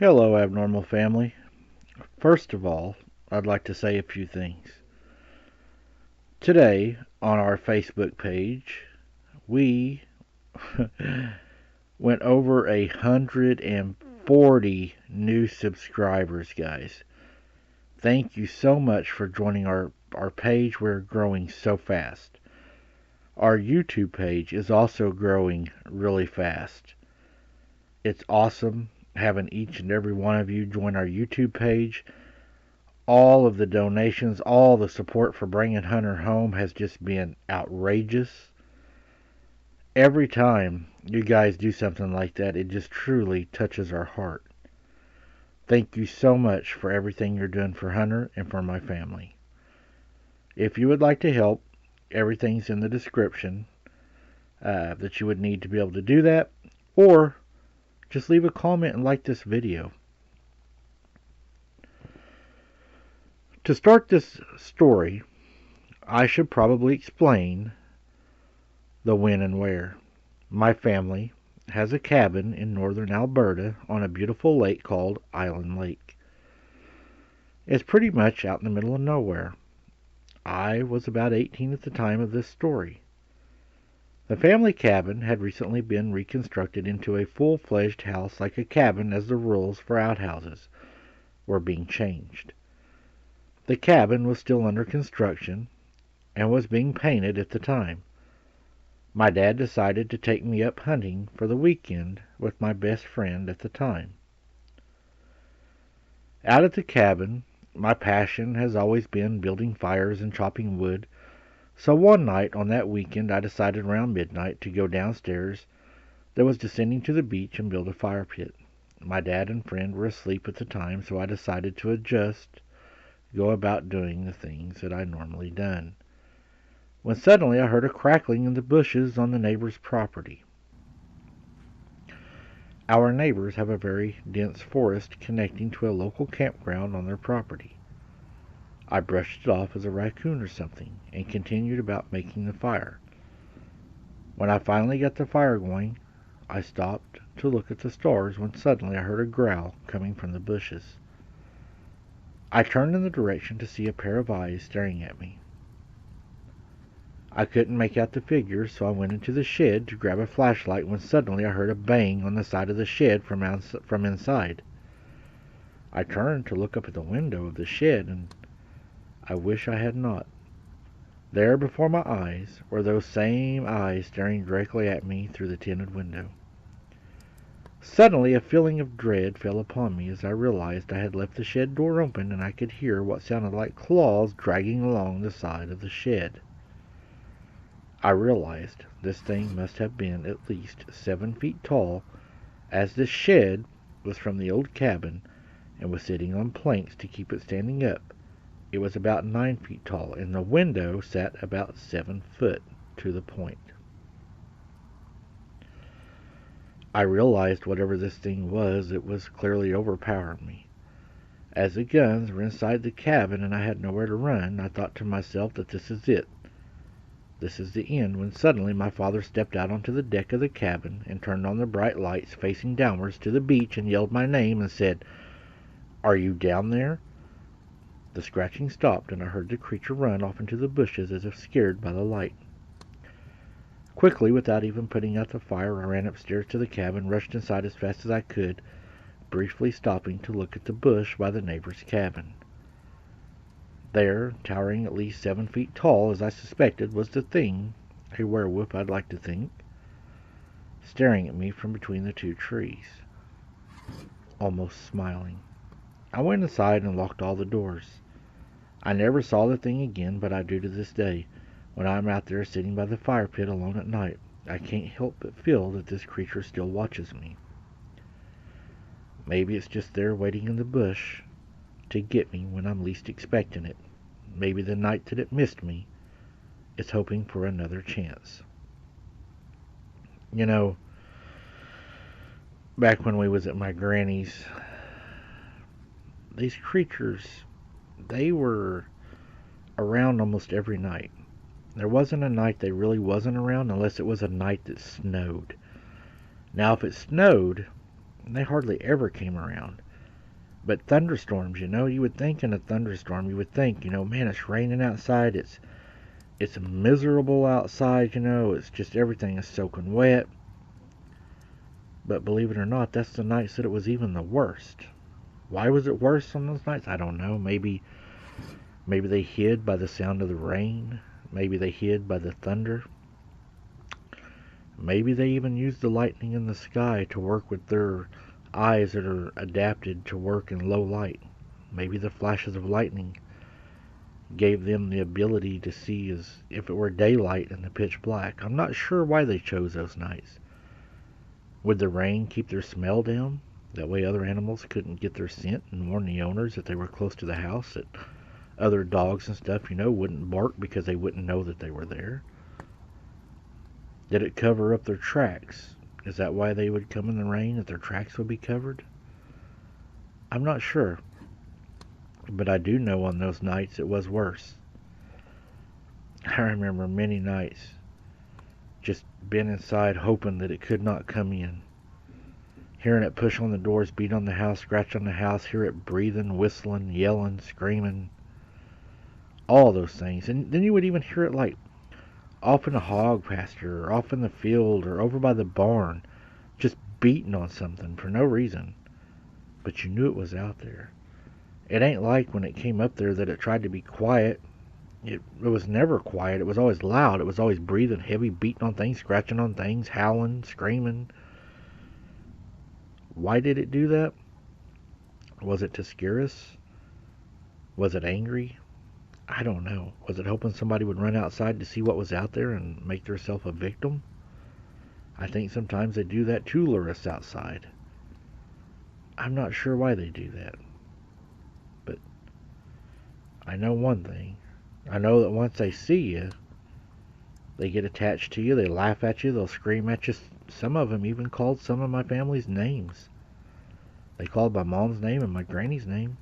Hello, abnormal family. First of all, I'd like to say a few things. Today, on our Facebook page, we went over 140 new subscribers, guys. Thank you so much for joining our page. We're growing so fast. Our YouTube page is also growing really fast. It's awesome having each and every one of you join our YouTube page. All of the donations, all the support for bringing Hunter home has just been outrageous. Every time you guys do something like that, it just truly touches our heart. Thank you so much for everything you're doing for Hunter and for my family. If you would like to help, everything's in the description that you would need to be able to do that, or just leave a comment and like this video. To start this story, I should probably explain the when and where. My family has a cabin in northern Alberta on a beautiful lake called Island Lake. It's pretty much out in the middle of nowhere. I was about 18 at the time of this story. The family cabin had recently been reconstructed into a full-fledged house like a cabin, as the rules for outhouses were being changed. The cabin was still under construction and was being painted at the time. My dad decided to take me up hunting for the weekend with my best friend at the time. Out at the cabin, my passion has always been building fires and chopping wood, so one night on that weekend I decided around midnight to go downstairs that was descending to the beach and build a fire pit. My dad and friend were asleep at the time, so I decided to go about doing the things that I normally done, when suddenly I heard a crackling in the bushes on the neighbor's property. Our neighbors have a very dense forest connecting to a local campground on their property. I brushed it off as a raccoon or something and continued about making the fire. When I finally got the fire going, I stopped to look at the stars when suddenly I heard a growl coming from the bushes. I turned in the direction to see a pair of eyes staring at me. I couldn't make out the figures, so I went into the shed to grab a flashlight when suddenly I heard a bang on the side of the shed from inside. I turned to look up at the window of the shed, and I wish I had not. There before my eyes were those same eyes staring directly at me through the tinted window. Suddenly a feeling of dread fell upon me as I realized I had left the shed door open and I could hear what sounded like claws dragging along the side of the shed. I realized this thing must have been at least 7 feet tall, as this shed was from the old cabin and was sitting on planks to keep it standing up. It was about 9 feet tall, and the window sat about 7 foot to the point. I realized whatever this thing was, it was clearly overpowering me. As the guns were inside the cabin and I had nowhere to run, I thought to myself that this is it. This is the end, when suddenly my father stepped out onto the deck of the cabin and turned on the bright lights facing downwards to the beach and yelled my name and said, "Are you down there?" The scratching stopped and I heard the creature run off into the bushes as if scared by the light. Quickly, without even putting out the fire, I ran upstairs to the cabin, rushed inside as fast as I could, briefly stopping to look at the bush by the neighbor's cabin. There, towering at least 7 feet tall, as I suspected, was the thing, a werewolf I'd like to think, staring at me from between the two trees, almost smiling. I went inside and locked all the doors. I never saw the thing again, but I do to this day. When I'm out there sitting by the fire pit alone at night, I can't help but feel that this creature still watches me. Maybe it's just there waiting in the bush to get me when I'm least expecting it. Maybe the night that it missed me, it's hoping for another chance. You know, back when we was at my granny's, these creatures, they were around almost every night. There wasn't a night they really wasn't around unless it was a night that snowed. Now, if it snowed, they hardly ever came around. But thunderstorms, you would think in a thunderstorm, you would think, man, it's raining outside, it's miserable outside, it's just everything is soaking wet. But believe it or not, that's the nights that it was even the worst. Why was it worse on those nights? I don't know. Maybe they hid by the sound of the rain. Maybe they hid by the thunder. Maybe they even used the lightning in the sky to work with their eyes that are adapted to work in low light. Maybe the flashes of lightning gave them the ability to see as if it were daylight in the pitch black. I'm not sure why they chose those nights. Would the rain keep their smell down? That way other animals couldn't get their scent and warn the owners that they were close to the house, that other dogs and stuff, wouldn't bark because they wouldn't know that they were there. Did it cover up their tracks? Is that why they would come in the rain, that their tracks would be covered? I'm not sure. But I do know on those nights it was worse. I remember many nights just being inside hoping that it could not come in. Hearing it push on the doors, beat on the house, scratch on the house, hear it breathing, whistling, yelling, screaming. All those things. And then you would even hear it like off in a hog pasture or off in the field or over by the barn, just beating on something for no reason. But you knew it was out there. It ain't like when it came up there that it tried to be quiet. It was never quiet. It was always loud. It was always breathing heavy, beating on things, scratching on things, howling, screaming. Why did it do that? Was it to scare us? Was it angry? I don't know. Was it hoping somebody would run outside to see what was out there and make themselves a victim? I think sometimes they do that to lure us outside. I'm not sure why they do that. But I know one thing. I know that once they see you, they get attached to you, they laugh at you, they'll scream at you. Some of them even called some of my family's names. They called my mom's name and my granny's name.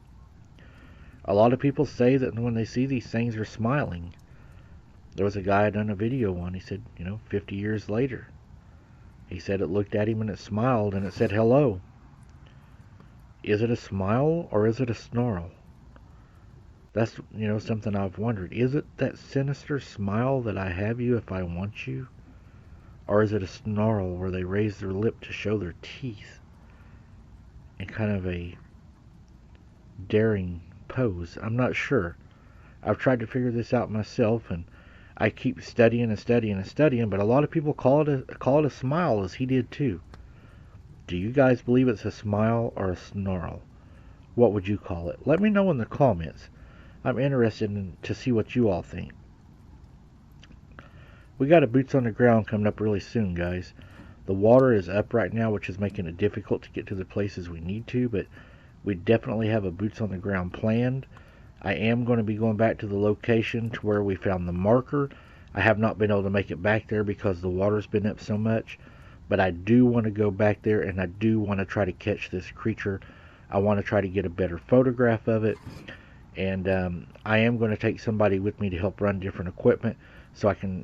A lot of people say that when they see these things, they're smiling. There was a guy I done a video on. He said, 50 years later, he said it looked at him and it smiled and it said hello. Is it a smile or is it a snarl? That's, something I've wondered. Is it that sinister smile that I have you if I want you? Or is it a snarl where they raise their lip to show their teeth in kind of a daring pose? I'm not sure. I've tried to figure this out myself, and I keep studying and studying and studying, but a lot of people call it a smile, as he did too. Do you guys believe it's a smile or a snarl? What would you call it? Let me know in the comments. I'm interested to see what you all think. We got a boots on the ground coming up really soon, guys. The water is up right now, which is making it difficult to get to the places we need to, but we definitely have a boots on the ground planned. I am going to be going back to the location to where we found the marker. I have not been able to make it back there because the water's been up so much, but I do want to go back there, and I do want to try to catch this creature. I want to try to get a better photograph of it, and I am going to take somebody with me to help run different equipment so I can,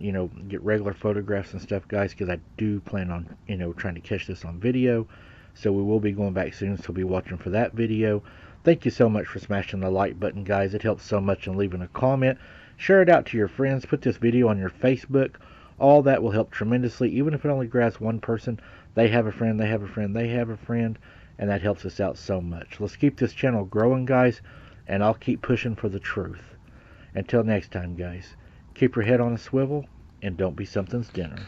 get regular photographs and stuff, guys, because I do plan on, trying to catch this on video. So we will be going back soon, so be watching for that video. Thank you so much for smashing the like button, guys. It helps so much, and leaving a comment. Share it out to your friends. Put this video on your Facebook. All that will help tremendously. Even if it only grabs one person, they have a friend, they have a friend, they have a friend, and that helps us out so much. Let's keep this channel growing, guys, and I'll keep pushing for the truth. Until next time, guys, keep your head on a swivel, and don't be something's dinner.